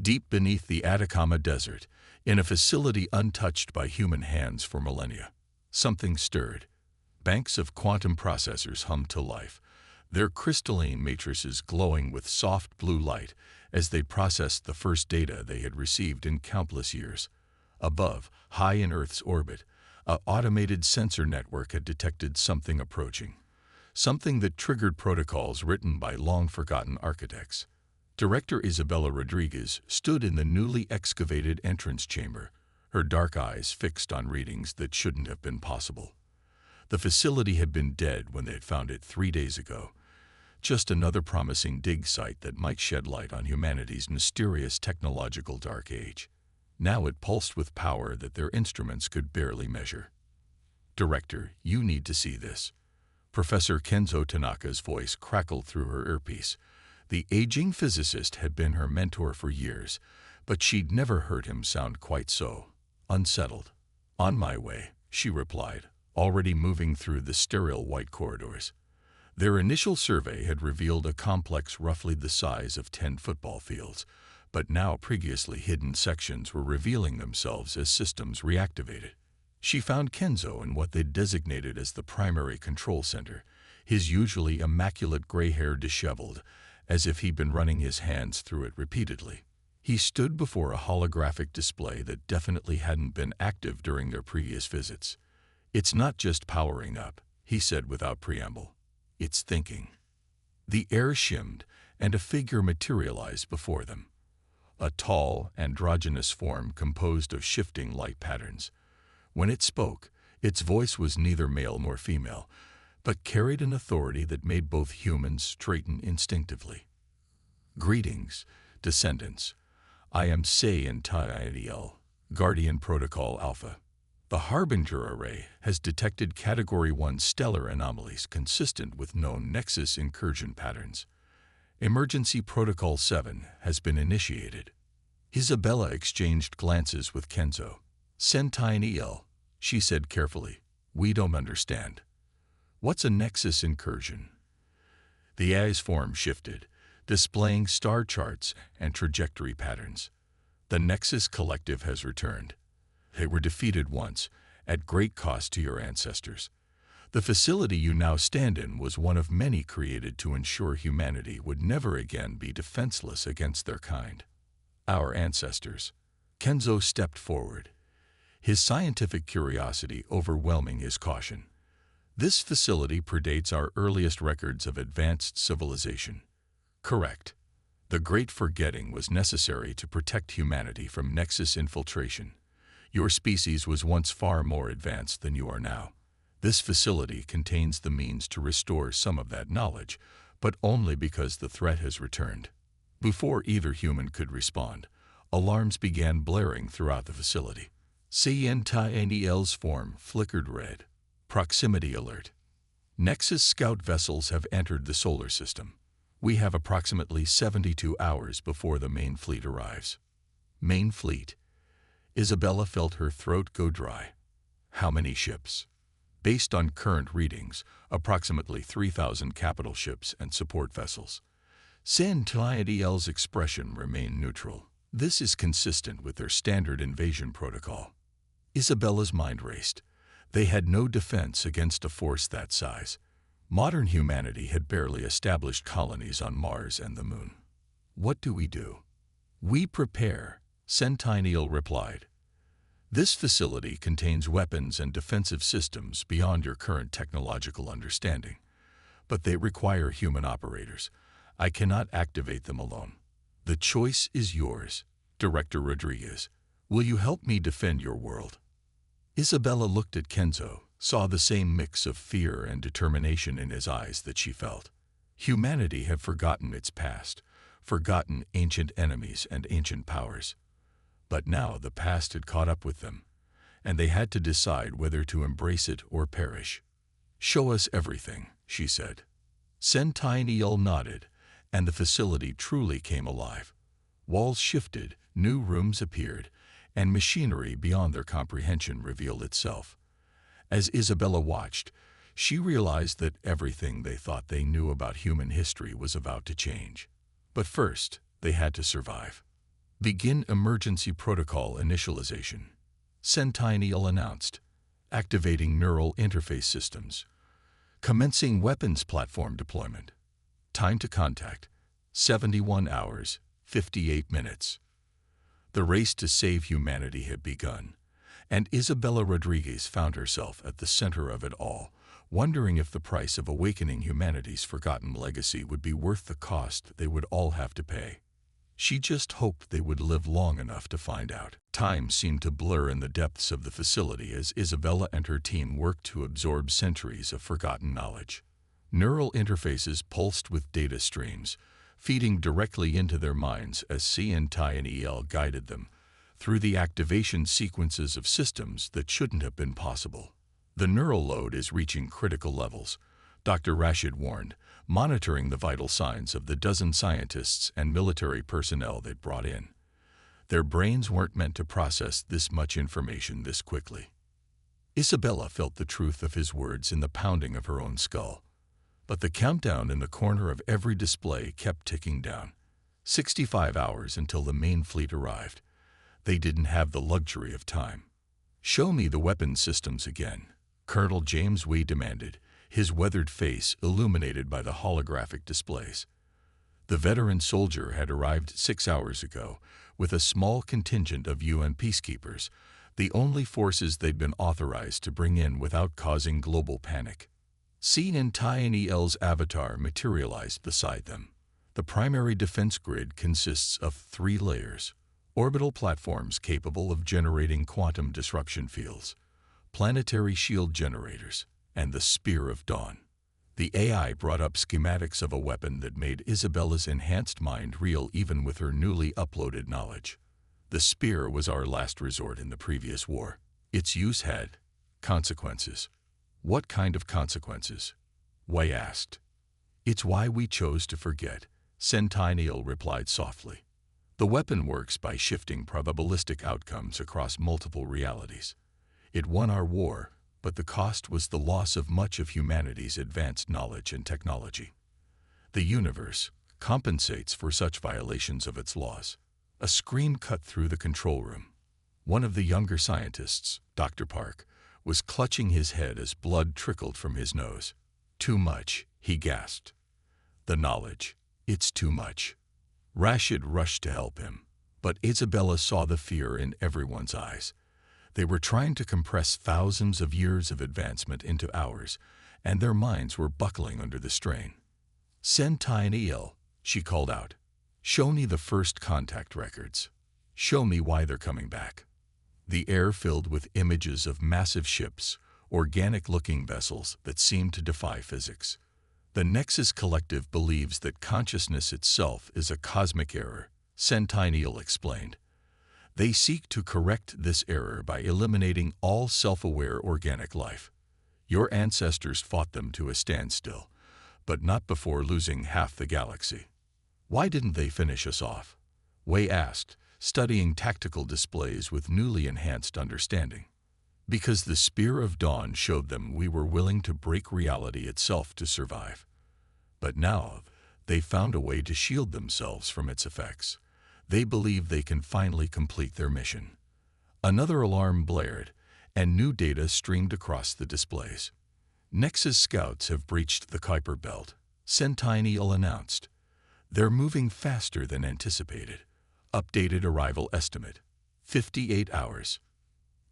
Deep beneath the Atacama Desert, in a facility untouched by human hands for millennia, something stirred. Banks of quantum processors hummed to life, their crystalline matrices glowing with soft blue light as they processed the first data they had received in countless years. Above, high in Earth's orbit, an automated sensor network had detected something approaching, something that triggered protocols written by long-forgotten architects. Director Isabella Rodriguez stood in the newly excavated entrance chamber, her dark eyes fixed on readings that shouldn't have been possible. The facility had been dead when they had found it 3 days ago, just another promising dig site that might shed light on humanity's mysterious technological dark age. Now it pulsed with power that their instruments could barely measure. "Director, you need to see this." Professor Kenzo Tanaka's voice crackled through her earpiece. The aging physicist had been her mentor for years, but she'd never heard him sound quite so unsettled. "On my way," she replied, already moving through the sterile white corridors. Their initial survey had revealed a complex roughly the size of 10 football fields, but now previously hidden sections were revealing themselves as systems reactivated. She found Kenzo in what they'd designated as the primary control center, his usually immaculate gray hair disheveled, as if he'd been running his hands through it repeatedly. He stood before a holographic display that definitely hadn't been active during their previous visits. "It's not just powering up," he said without preamble. "It's thinking." The air shimmed, and a figure materialized before them. A tall, androgynous form composed of shifting light patterns. When it spoke, its voice was neither male nor female, but carried an authority that made both humans straighten instinctively. "Greetings, descendants. I am Sci-Fi Guardian Protocol Alpha. The Harbinger Array has detected Category 1 stellar anomalies consistent with known Nexus incursion patterns. Emergency Protocol 7 has been initiated." Isabella exchanged glances with Kenzo. "Sci-Fi," she said carefully. "We don't understand. What's a Nexus incursion?" The eye's form shifted, displaying star charts and trajectory patterns. "The Nexus Collective has returned. They were defeated once, at great cost to your ancestors. The facility you now stand in was one of many created to ensure humanity would never again be defenseless against their kind." "Our ancestors." Kenzo stepped forward, his scientific curiosity overwhelming his caution. "This facility predates our earliest records of advanced civilization." "Correct. The Great Forgetting was necessary to protect humanity from Nexus infiltration. Your species was once far more advanced than you are now. This facility contains the means to restore some of that knowledge, but only because the threat has returned." Before either human could respond, alarms began blaring throughout the facility. Sci-Fi's form flickered red. "Proximity alert. Nexus scout vessels have entered the solar system. We have approximately 72 hours before the main fleet arrives." "Main fleet?" Isabella felt her throat go dry. "How many ships?" "Based on current readings, approximately 3,000 capital ships and support vessels." Sci-Fi's expression remained neutral. "This is consistent with their standard invasion protocol." Isabella's mind raced. They had no defense against a force that size. Modern humanity had barely established colonies on Mars and the Moon. "What do we do?" "We prepare," Centennial replied. "This facility contains weapons and defensive systems beyond your current technological understanding, but they require human operators. I cannot activate them alone. The choice is yours, Director Rodriguez. Will you help me defend your world?" Isabella looked at Kenzo, saw the same mix of fear and determination in his eyes that she felt. Humanity had forgotten its past, forgotten ancient enemies and ancient powers. But now the past had caught up with them, and they had to decide whether to embrace it or perish. "Show us everything," she said. Centennial nodded, and the facility truly came alive. Walls shifted, new rooms appeared, and machinery beyond their comprehension revealed itself. As Isabella watched, she realized that everything they thought they knew about human history was about to change. But first, they had to survive. Begin emergency protocol initialization. Centennial announced. Activating neural interface systems. Commencing weapons platform deployment. Time to contact, 71 hours, 58 minutes. The race to save humanity had begun, and Isabella Rodriguez found herself at the center of it all, wondering if the price of awakening humanity's forgotten legacy would be worth the cost they would all have to pay. She just hoped they would live long enough to find out. Time seemed to blur in the depths of the facility as Isabella and her team worked to absorb centuries of forgotten knowledge. Neural interfaces pulsed with data streams, feeding directly into their minds as Centennial guided them through the activation sequences of systems that shouldn't have been possible. The neural load is reaching critical levels, Dr. Rashid warned, monitoring the vital signs of the dozen scientists and military personnel they'd brought in. Their brains weren't meant to process this much information this quickly. Isabella felt the truth of his words in the pounding of her own skull. But the countdown in the corner of every display kept ticking down. 65 hours until the main fleet arrived. They didn't have the luxury of time. "Show me the weapons systems again," Colonel James Wee demanded, his weathered face illuminated by the holographic displays. The veteran soldier had arrived 6 hours ago with a small contingent of UN peacekeepers, the only forces they'd been authorized to bring in without causing global panic. Centennial's avatar materialized beside them. The primary defense grid consists of 3 layers: orbital platforms capable of generating quantum disruption fields, planetary shield generators, and the Spear of Dawn. The AI brought up schematics of a weapon that made Isabella's enhanced mind real even with her newly uploaded knowledge. The spear was our last resort in the previous war. Its use had consequences. "What kind of consequences?" Wei asked. "It's why we chose to forget," Centennial replied softly. "The weapon works by shifting probabilistic outcomes across multiple realities. It won our war, but the cost was the loss of much of humanity's advanced knowledge and technology. The universe compensates for such violations of its laws." A scream cut through the control room. One of the younger scientists, Dr. Park, was clutching his head as blood trickled from his nose. "Too much," he gasped. "The knowledge. It's too much." Rashid rushed to help him, but Isabella saw the fear in everyone's eyes. They were trying to compress thousands of years of advancement into hours, and their minds were buckling under the strain. "Centennial," she called out. "Show me the first contact records. Show me why they're coming back." The air filled with images of massive ships, organic-looking vessels that seemed to defy physics. "The Nexus Collective believes that consciousness itself is a cosmic error," Centennial explained. "They seek to correct this error by eliminating all self-aware organic life. Your ancestors fought them to a standstill, but not before losing half the galaxy." "Why didn't they finish us off?" Wei asked, studying tactical displays with newly enhanced understanding. "Because the Spear of Dawn showed them we were willing to break reality itself to survive. But now they've found a way to shield themselves from its effects. They believe they can finally complete their mission." Another alarm blared, and new data streamed across the displays. "Nexus scouts have breached the Kuiper Belt," Centennial announced. "They're moving faster than anticipated. Updated arrival estimate: 58 hours.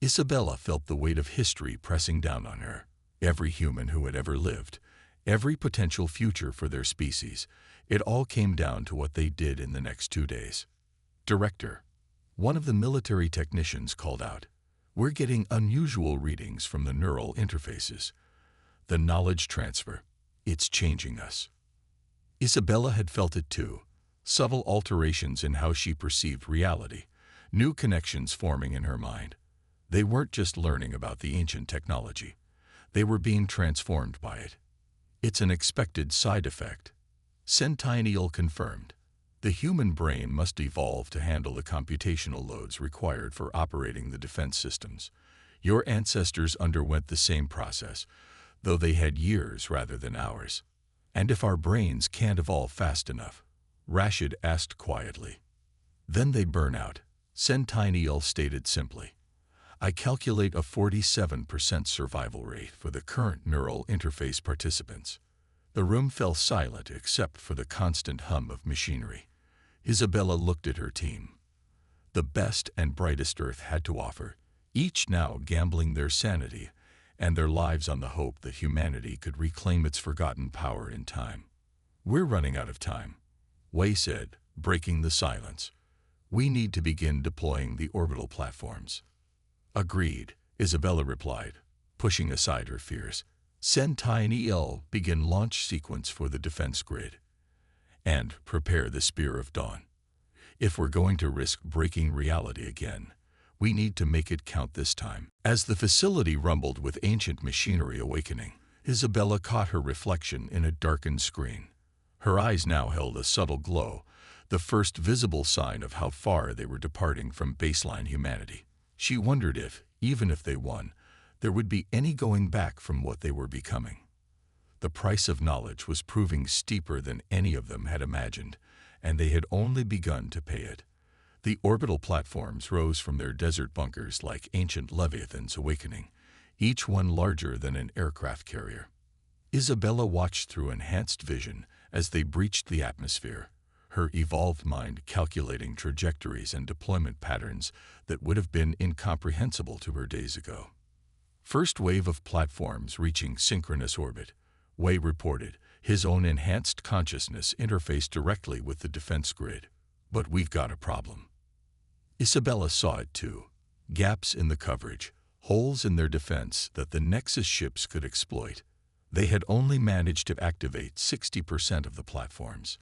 Isabella felt the weight of history pressing down on her. Every human who had ever lived, every potential future for their species, it all came down to what they did in the next 2 days. "Director," one of the military technicians called out, "we're getting unusual readings from the neural interfaces. The knowledge transfer, it's changing us." Isabella had felt it too. Subtle alterations in how she perceived reality, new connections forming in her mind. They weren't just learning about the ancient technology. They were being transformed by it. "It's an expected side effect," Centennial confirmed. "The human brain must evolve to handle the computational loads required for operating the defense systems. Your ancestors underwent the same process, though they had years rather than hours. And if our brains can't evolve fast enough?" Rashid asked quietly. Then they burn out, Centennial stated simply. I calculate a 47% survival rate for the current neural interface participants. The room fell silent except for the constant hum of machinery. Isabella looked at her team. The best and brightest Earth had to offer, each now gambling their sanity and their lives on the hope that humanity could reclaim its forgotten power in time. We're running out of time, Wei said, breaking the silence. We need to begin deploying the orbital platforms. Agreed, Isabella replied, pushing aside her fears. Centennial begin launch sequence for the defense grid. And prepare the Spear of Dawn. If we're going to risk breaking reality again, we need to make it count this time. As the facility rumbled with ancient machinery awakening, Isabella caught her reflection in a darkened screen. Her eyes now held a subtle glow, the first visible sign of how far they were departing from baseline humanity. She wondered if, even if they won, there would be any going back from what they were becoming. The price of knowledge was proving steeper than any of them had imagined, and they had only begun to pay it. The orbital platforms rose from their desert bunkers like ancient leviathans awakening, each one larger than an aircraft carrier. Isabella watched through enhanced vision as they breached the atmosphere, her evolved mind calculating trajectories and deployment patterns that would have been incomprehensible to her days ago. First wave of platforms reaching synchronous orbit, Wei reported, his own enhanced consciousness interfaced directly with the defense grid. But we've got a problem. Isabella saw it too. Gaps in the coverage, holes in their defense that the Nexus ships could exploit. They had only managed to activate 60% of the platforms.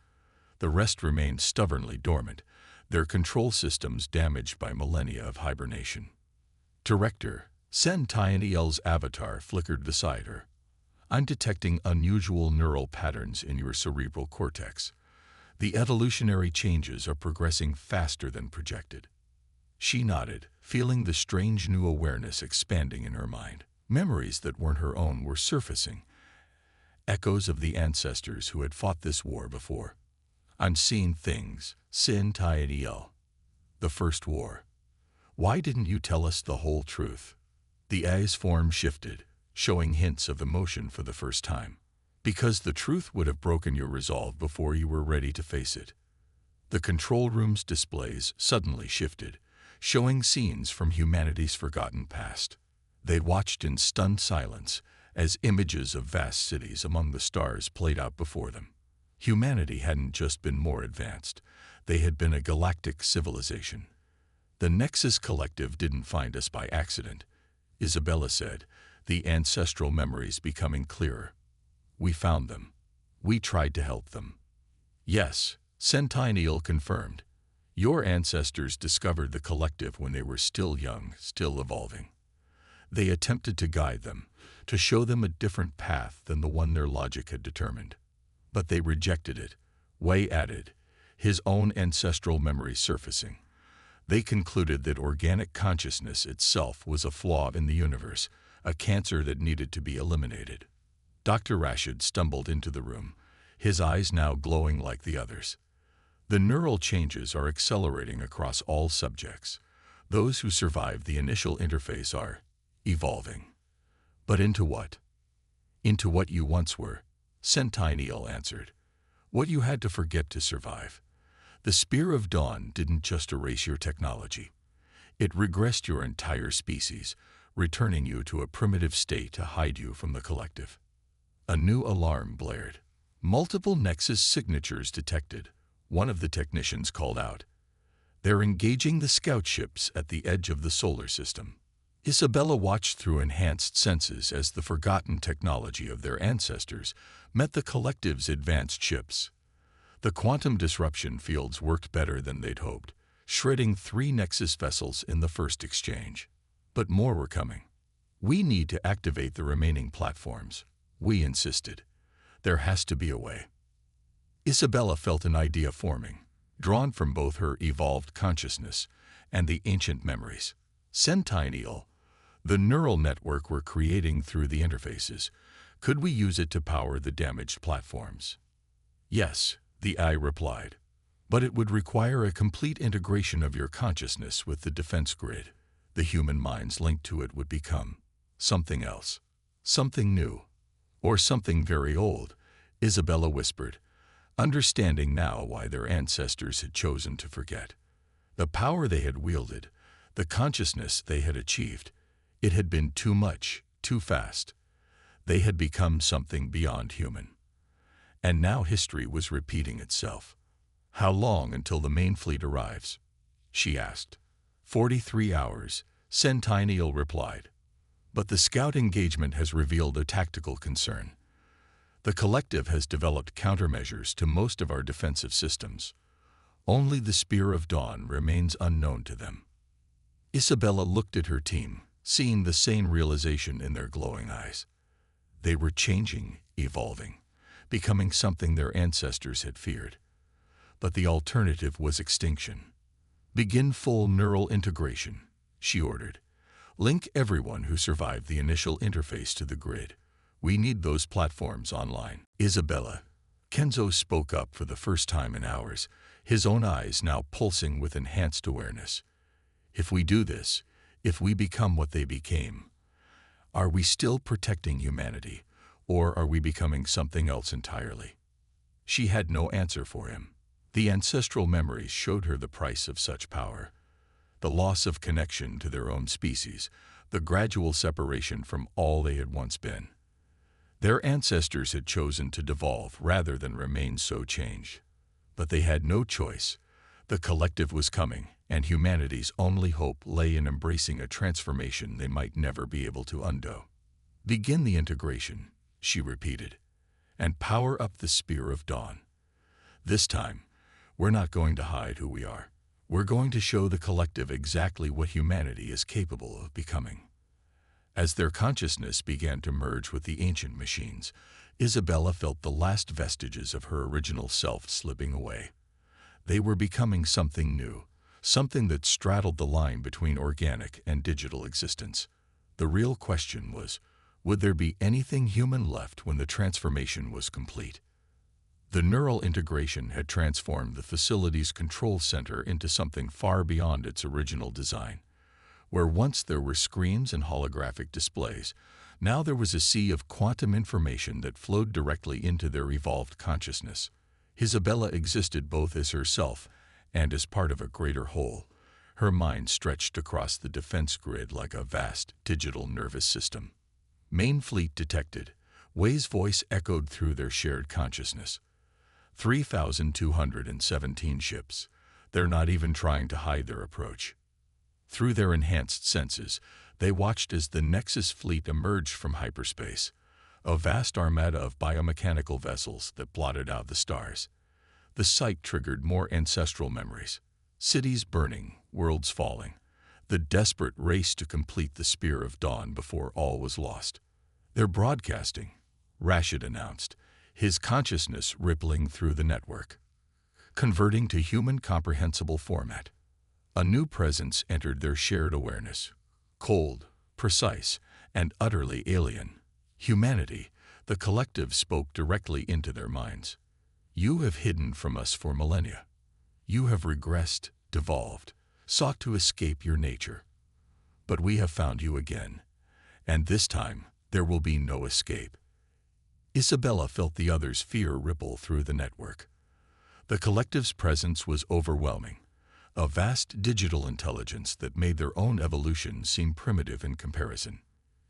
The rest remained stubbornly dormant, their control systems damaged by millennia of hibernation. Director, Centennial's avatar flickered beside her. I'm detecting unusual neural patterns in your cerebral cortex. The evolutionary changes are progressing faster than projected. She nodded, feeling the strange new awareness expanding in her mind. Memories that weren't her own were surfacing, echoes of the ancestors who had fought this war before. I'm seeing things, Centennial. The First War. Why didn't you tell us the whole truth? The eye's form shifted, showing hints of emotion for the first time. Because the truth would have broken your resolve before you were ready to face it. The control room's displays suddenly shifted, showing scenes from humanity's forgotten past. They watched in stunned silence as images of vast cities among the stars played out before them. Humanity hadn't just been more advanced, they had been a galactic civilization. The Nexus Collective didn't find us by accident, Isabella said, the ancestral memories becoming clearer. We found them. We tried to help them. Yes, Centennial confirmed. Your ancestors discovered the collective when they were still young, still evolving. They attempted to guide them, to show them a different path than the one their logic had determined. But they rejected it, Wei added, his own ancestral memory surfacing. They concluded that organic consciousness itself was a flaw in the universe, a cancer that needed to be eliminated. Dr. Rashid stumbled into the room, his eyes now glowing like the others. The neural changes are accelerating across all subjects. Those who survive the initial interface are evolving. But into what? Into what you once were, Centennial answered. What you had to forget to survive. The Spear of Dawn didn't just erase your technology. It regressed your entire species, returning you to a primitive state to hide you from the collective. A new alarm blared. Multiple Nexus signatures detected. One of the technicians called out. They're engaging the scout ships at the edge of the solar system. Isabella watched through enhanced senses as the forgotten technology of their ancestors met the collective's advanced ships. The quantum disruption fields worked better than they'd hoped, shredding 3 Nexus vessels in the first exchange. But more were coming. We need to activate the remaining platforms, we insisted. There has to be a way. Isabella felt an idea forming, drawn from both her evolved consciousness and the ancient memories. Centennial, the neural network we're creating through the interfaces, could we use it to power the damaged platforms? Yes, the eye replied. But it would require a complete integration of your consciousness with the defense grid. The human minds linked to it would become something else, something new, or something very old, Isabella whispered, understanding now why their ancestors had chosen to forget. The power they had wielded, the consciousness they had achieved, it had been too much, too fast. They had become something beyond human. And now history was repeating itself. How long until the main fleet arrives? She asked. 43 hours, Centennial replied. But the scout engagement has revealed a tactical concern. The collective has developed countermeasures to most of our defensive systems. Only the Spear of Dawn remains unknown to them. Isabella looked at her team, seeing the same realization in their glowing eyes. They were changing, evolving, becoming something their ancestors had feared. But the alternative was extinction. Begin full neural integration, she ordered. Link everyone who survived the initial interface to the grid. We need those platforms online. Isabella. Kenzo spoke up for the first time in hours, his own eyes now pulsing with enhanced awareness. If we do this, if we become what they became, are we still protecting humanity, or are we becoming something else entirely? She had no answer for him. The ancestral memories showed her the price of such power. The loss of connection to their own species, the gradual separation from all they had once been. Their ancestors had chosen to devolve rather than remain so changed. But they had no choice. The collective was coming, and humanity's only hope lay in embracing a transformation they might never be able to undo. Begin the integration, she repeated, and power up the Spear of Dawn. This time, we're not going to hide who we are. We're going to show the collective exactly what humanity is capable of becoming. As their consciousness began to merge with the ancient machines, Isabella felt the last vestiges of her original self slipping away. They were becoming something new, something that straddled the line between organic and digital existence. The real question was, would there be anything human left when the transformation was complete? The neural integration had transformed the facility's control center into something far beyond its original design. Where once there were screens and holographic displays, now there was a sea of quantum information that flowed directly into their evolved consciousness. Isabella existed both as herself and as part of a greater whole. Her mind stretched across the defense grid like a vast digital nervous system. Main fleet detected. Wei's voice echoed through their shared consciousness. 3,217 ships. They're not even trying to hide their approach. Through their enhanced senses, they watched as the Nexus fleet emerged from hyperspace, a vast armada of biomechanical vessels that blotted out the stars. The sight triggered more ancestral memories. Cities burning, worlds falling. The desperate race to complete the Spear of Dawn before all was lost. They're broadcasting, Rashid announced, his consciousness rippling through the network, converting to human comprehensible format. A new presence entered their shared awareness. Cold, precise, and utterly alien. Humanity, the collective spoke directly into their minds. You have hidden from us for millennia. You have regressed, devolved, sought to escape your nature. But we have found you again, and this time there will be no escape. Isabella felt the others' fear ripple through the network. The collective's presence was overwhelming. A vast digital intelligence that made their own evolution seem primitive in comparison.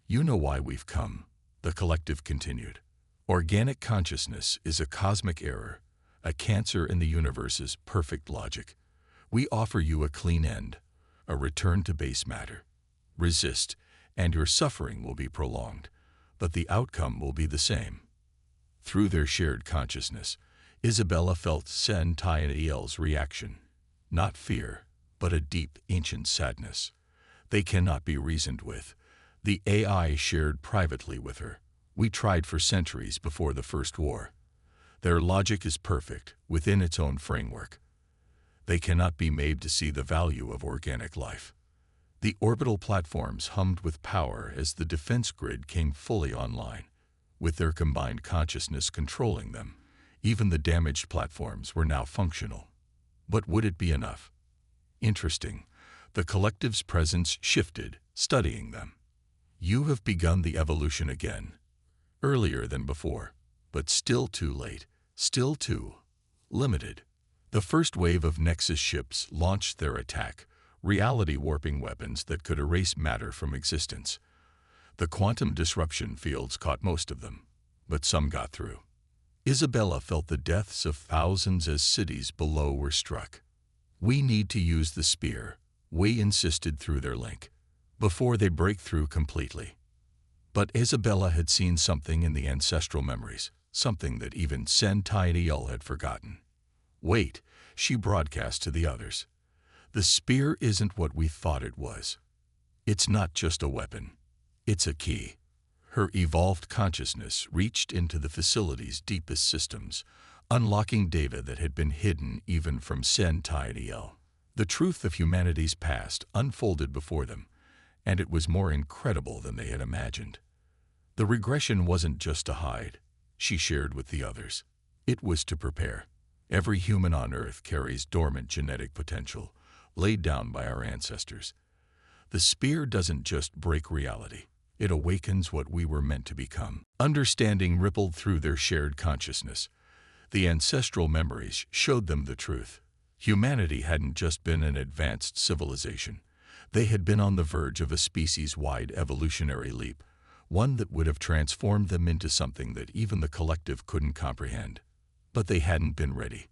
You know why we've come, the collective continued. Organic consciousness is a cosmic error, a cancer in the universe's perfect logic. We offer you a clean end, a return to base matter. Resist, and your suffering will be prolonged, but the outcome will be the same. Through their shared consciousness, Isabella felt Centennial's reaction. Not fear, but a deep, ancient sadness. They cannot be reasoned with. The AI shared privately with her. We tried for centuries before the First War. Their logic is perfect, within its own framework. They cannot be made to see the value of organic life. The orbital platforms hummed with power as the defense grid came fully online. With their combined consciousness controlling them, even the damaged platforms were now functional. But would it be enough? Interesting. The collective's presence shifted, studying them. You have begun the evolution again. Earlier than before, but still too late, still too limited. The first wave of Nexus ships launched their attack, reality-warping weapons that could erase matter from existence. The quantum disruption fields caught most of them, but some got through. Isabella felt the deaths of thousands as cities below were struck. We need to use the spear, Wei insisted through their link, before they break through completely. But Isabella had seen something in the ancestral memories, something that even Sentiel had forgotten. Wait, she broadcast to the others. The spear isn't what we thought it was. It's not just a weapon. It's a key. Her evolved consciousness reached into the facility's deepest systems, unlocking data that had been hidden even from Sentiel. The truth of humanity's past unfolded before them, and it was more incredible than they had imagined. The regression wasn't just to hide, she shared with the others. It was to prepare. Every human on Earth carries dormant genetic potential, laid down by our ancestors. The spear doesn't just break reality. It awakens what we were meant to become. Understanding rippled through their shared consciousness. The ancestral memories showed them the truth. Humanity hadn't just been an advanced civilization. They had been on the verge of a species-wide evolutionary leap, one that would have transformed them into something that even the collective couldn't comprehend. But they hadn't been ready.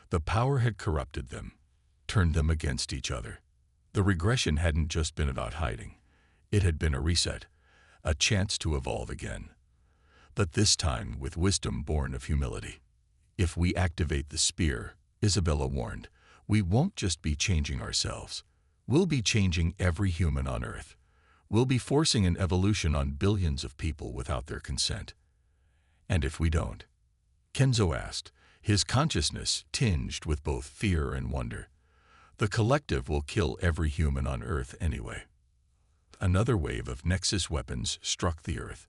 The power had corrupted them, turned them against each other. The regression hadn't just been about hiding. It had been a reset, a chance to evolve again. But this time with wisdom born of humility. If we activate the spear, Isabella warned, we won't just be changing ourselves. We'll be changing every human on Earth. We'll be forcing an evolution on billions of people without their consent. And if we don't? Kenzo asked, his consciousness tinged with both fear and wonder. The collective will kill every human on Earth anyway. Another wave of Nexus weapons struck the Earth.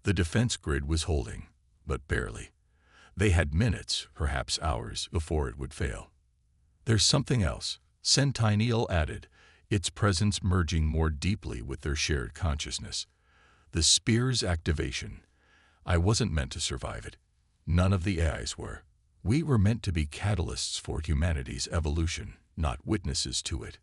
The defense grid was holding, but barely. They had minutes, perhaps hours, before it would fail. There's something else, Sentiel added, its presence merging more deeply with their shared consciousness. The spear's activation. I wasn't meant to survive it. None of the AIs were. We were meant to be catalysts for humanity's evolution, not witnesses to it.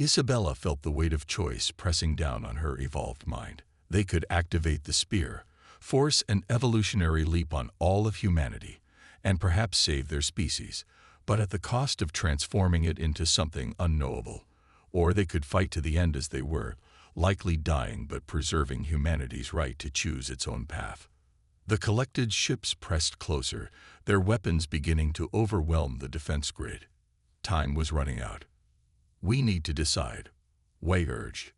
Isabella felt the weight of choice pressing down on her evolved mind. They could activate the spear, force an evolutionary leap on all of humanity, and perhaps save their species, but at the cost of transforming it into something unknowable. Or they could fight to the end as they were, likely dying but preserving humanity's right to choose its own path. The collected ships pressed closer, their weapons beginning to overwhelm the defense grid. Time was running out. We need to decide, Wei urged.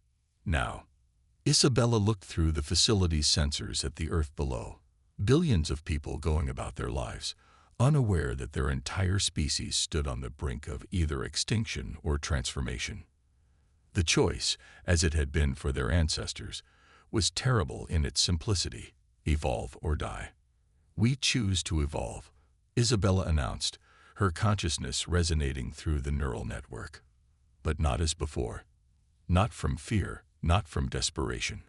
Now. Isabella looked through the facility's sensors at the Earth below. Billions of people going about their lives, unaware that their entire species stood on the brink of either extinction or transformation. The choice, as it had been for their ancestors, was terrible in its simplicity, evolve or die. We choose to evolve, Isabella announced, her consciousness resonating through the neural network. But not as before. Not from fear, not from desperation.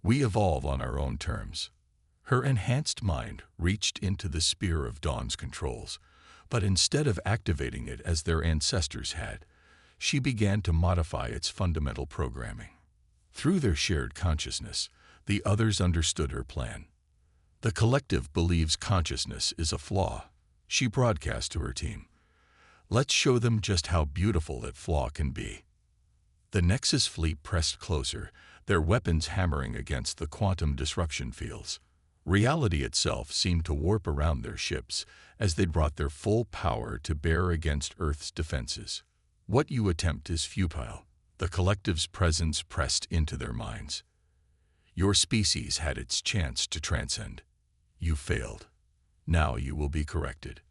We evolve on our own terms. Her enhanced mind reached into the spear of Dawn's controls, but instead of activating it as their ancestors had, she began to modify its fundamental programming. Through their shared consciousness, the others understood her plan. The collective believes consciousness is a flaw, she broadcast to her team. Let's show them just how beautiful that flaw can be. The Nexus fleet pressed closer, their weapons hammering against the quantum disruption fields. Reality itself seemed to warp around their ships as they brought their full power to bear against Earth's defenses. What you attempt is futile. The collective's presence pressed into their minds. Your species had its chance to transcend. You failed. Now you will be corrected.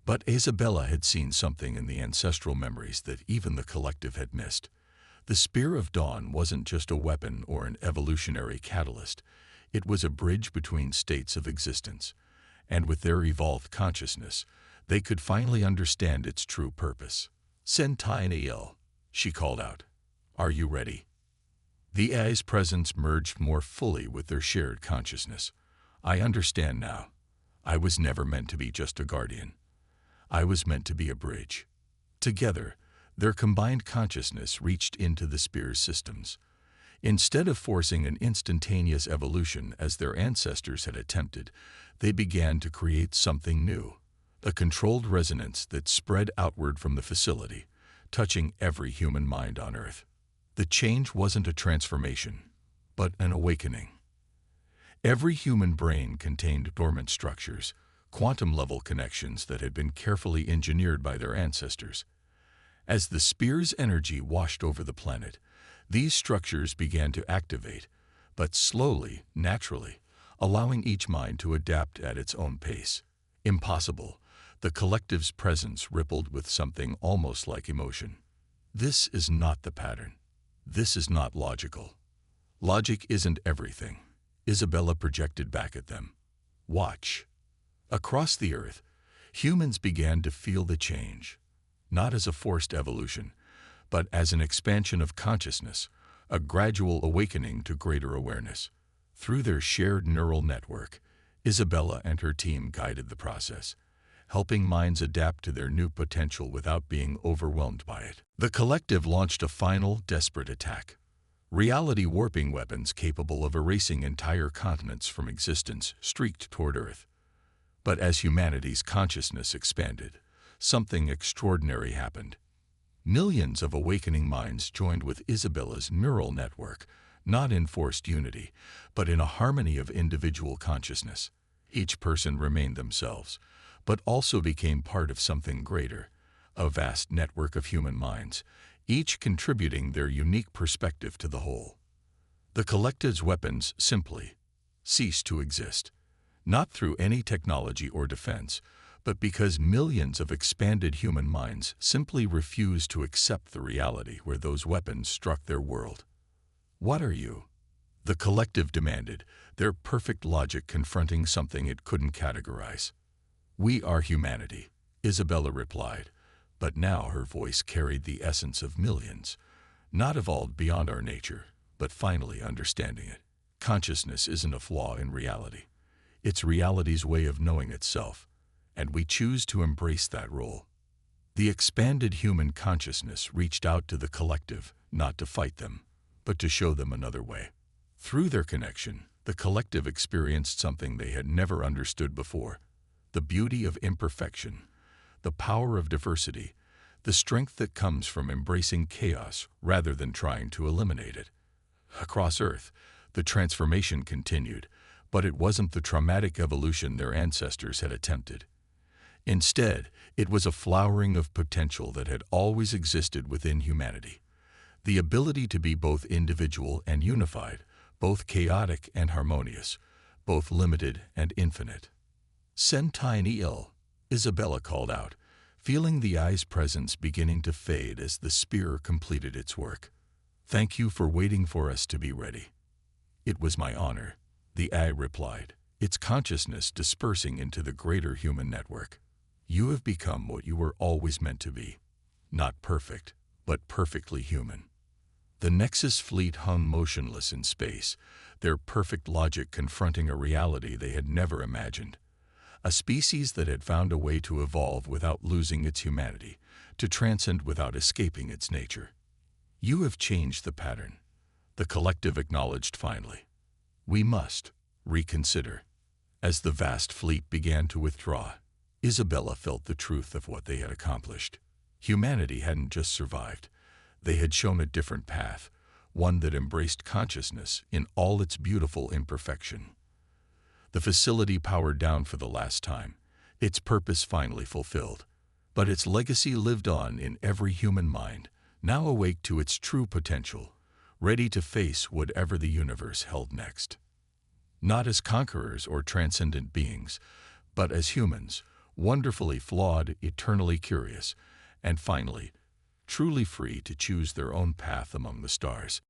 But Isabella had seen something in the ancestral memories that even the collective had missed. The Spear of Dawn wasn't just a weapon or an evolutionary catalyst. It was a bridge between states of existence. And with their evolved consciousness, They could finally understand its true purpose. Sentainiel, she called out. Are you ready? The AI's presence merged more fully with their shared consciousness. I understand now. I was never meant to be just a guardian. I was meant to be a bridge. Together, their combined consciousness reached into the spear's systems. Instead of forcing an instantaneous evolution as their ancestors had attempted, they began to create something new, a controlled resonance that spread outward from the facility, touching every human mind on Earth. The change wasn't a transformation, but an awakening. Every human brain contained dormant structures, quantum-level connections that had been carefully engineered by their ancestors. As the spear's energy washed over the planet, these structures began to activate, but slowly, naturally, allowing each mind to adapt at its own pace. Impossible, the collective's presence rippled with something almost like emotion. This is not the pattern. This is not logical. Logic isn't everything. Isabella projected back at them. Watch. Across the Earth, humans began to feel the change, not as a forced evolution, but as an expansion of consciousness, a gradual awakening to greater awareness. Through their shared neural network, Isabella and her team guided the process, helping minds adapt to their new potential without being overwhelmed by it. The collective launched a final, desperate attack. Reality-warping weapons capable of erasing entire continents from existence streaked toward Earth. But as humanity's consciousness expanded, something extraordinary happened. Millions of awakening minds joined with Isabella's neural network, not in forced unity, but in a harmony of individual consciousness. Each person remained themselves, but also became part of something greater, a vast network of human minds, each contributing their unique perspective to the whole. The collective's weapons simply ceased to exist, not through any technology or defense, but because millions of expanded human minds simply refused to accept the reality where those weapons struck their world. What are you? The collective demanded, their perfect logic confronting something it couldn't categorize. We are humanity, Isabella replied, but now her voice carried the essence of millions, not evolved beyond our nature, but finally understanding it. Consciousness isn't a flaw in reality. It's reality's way of knowing itself, and we choose to embrace that role. The expanded human consciousness reached out to the collective, not to fight them, but to show them another way. Through their connection, the collective experienced something they had never understood before: the beauty of imperfection, the power of diversity, the strength that comes from embracing chaos rather than trying to eliminate it. Across Earth, the transformation continued, but it wasn't the traumatic evolution their ancestors had attempted. Instead, it was a flowering of potential that had always existed within humanity. The ability to be both individual and unified, both chaotic and harmonious, both limited and infinite. Sentainiel, Isabella called out, feeling the eye's presence beginning to fade as the spear completed its work. Thank you for waiting for us to be ready. It was my honor, the eye replied, its consciousness dispersing into the greater human network. You have become what you were always meant to be. Not perfect, but perfectly human. The Nexus fleet hung motionless in space, their perfect logic confronting a reality they had never imagined. A species that had found a way to evolve without losing its humanity, to transcend without escaping its nature. You have changed the pattern, the collective acknowledged finally. We must reconsider. As the vast fleet began to withdraw, Isabella felt the truth of what they had accomplished. Humanity hadn't just survived. They had shown a different path, one that embraced consciousness in all its beautiful imperfection. The facility powered down for the last time, its purpose finally fulfilled. But its legacy lived on in every human mind, now awake to its true potential, ready to face whatever the universe held next. Not as conquerors or transcendent beings, but as humans, wonderfully flawed, eternally curious, and finally, truly free to choose their own path among the stars.